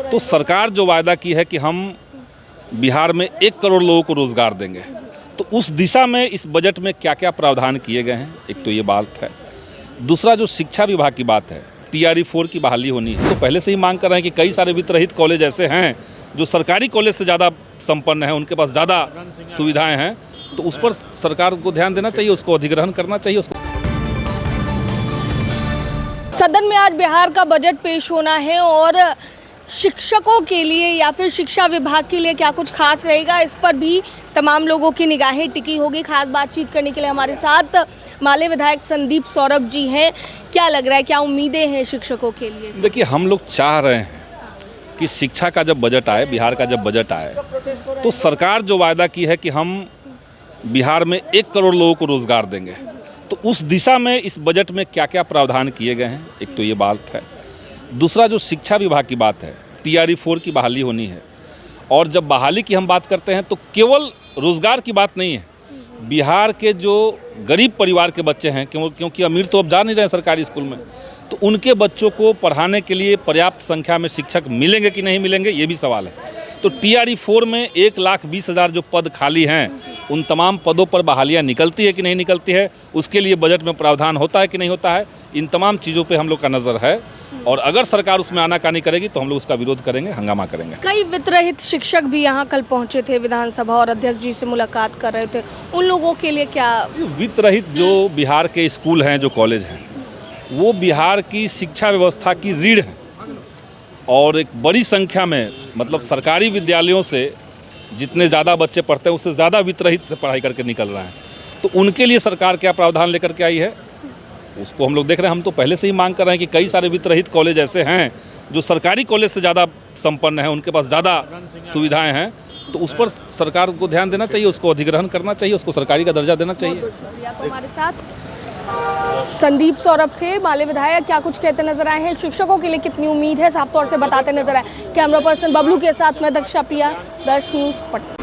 तो सरकार जो वायदा की है कि हम बिहार में 1 करोड़ लोगों को रोज़गार देंगे, तो उस दिशा में इस बजट में क्या क्या प्रावधान किए गए हैं, एक तो ये बात है। दूसरा जो शिक्षा विभाग की बात है, TRE 4 की बहाली होनी है। तो पहले से ही मांग कर रहे हैं कि कई सारे वित्त रहित कॉलेज ऐसे हैं जो सरकारी कॉलेज से ज़्यादा संपन्न हैं, उनके पास ज़्यादा सुविधाएं हैं, तो उस पर सरकार को ध्यान देना चाहिए, उसको अधिग्रहण करना चाहिए। उसको सदन में आज बिहार का बजट पेश होना है और शिक्षकों के लिए या फिर शिक्षा विभाग के लिए क्या कुछ खास रहेगा, इस पर भी तमाम लोगों की निगाहें टिकी होगी। खास बातचीत करने के लिए हमारे साथ माले विधायक संदीप सौरभ जी हैं। क्या लग रहा है, क्या उम्मीदें हैं शिक्षकों के लिए? देखिए, हम लोग चाह रहे हैं कि शिक्षा का जब बजट आए, बिहार का जब बजट आए, तो सरकार जो वायदा की है कि हम बिहार में 1 करोड़ लोगों को रोज़गार देंगे, तो उस दिशा में इस बजट में क्या क्या प्रावधान किए गए हैं, एक तो ये बात है। दूसरा जो शिक्षा विभाग की बात है, TRE 4 की बहाली होनी है। और जब बहाली की हम बात करते हैं तो केवल रोज़गार की बात नहीं है। बिहार के जो गरीब परिवार के बच्चे हैं, क्योंकि अमीर तो अब जा नहीं रहे हैं सरकारी स्कूल में, तो उनके बच्चों को पढ़ाने के लिए पर्याप्त संख्या में शिक्षक मिलेंगे कि नहीं मिलेंगे, ये भी सवाल है। तो TRE 4 में 1,20,000 जो पद खाली हैं, उन तमाम पदों पर बहालियाँ निकलती है कि नहीं निकलती है, उसके लिए बजट में प्रावधान होता है कि नहीं होता है, इन तमाम चीज़ों पे हम लोग का नज़र है। और अगर सरकार उसमें आनाकानी करेगी तो हम लोग उसका विरोध करेंगे, हंगामा करेंगे। कई वित्त रहित शिक्षक भी यहाँ कल पहुँचे थे विधानसभा और अध्यक्ष जी से मुलाकात कर रहे थे, उन लोगों के लिए क्या? वित्त रहित जो बिहार के स्कूल हैं, जो कॉलेज हैं, वो बिहार की शिक्षा व्यवस्था की रीढ़ है और एक बड़ी संख्या में, मतलब सरकारी विद्यालयों से जितने ज़्यादा बच्चे पढ़ते हैं उससे ज़्यादा वित्त रहित से पढ़ाई करके निकल रहे हैं। तो उनके लिए सरकार क्या प्रावधान लेकर के आई है, उसको हम लोग देख रहे हैं। हम तो पहले से ही मांग कर रहे हैं कि कई सारे वित्त रहित कॉलेज ऐसे हैं जो सरकारी कॉलेज से ज़्यादा संपन्न हैं, उनके पास ज़्यादा सुविधाएं हैं, तो उस पर सरकार को ध्यान देना चाहिए, उसको अधिग्रहण करना चाहिए, उसको सरकारी का दर्जा देना चाहिए। तो हमारे साथ संदीप सौरभ थे, माले विधायक। क्या कुछ कहते नजर आए हैं, शिक्षकों के लिए कितनी उम्मीद है, साफ तौर से बताते नजर आए। कैमरा पर्सन बबलू के साथ मैं दक्षा पिया, दर्श न्यूज़ पटना।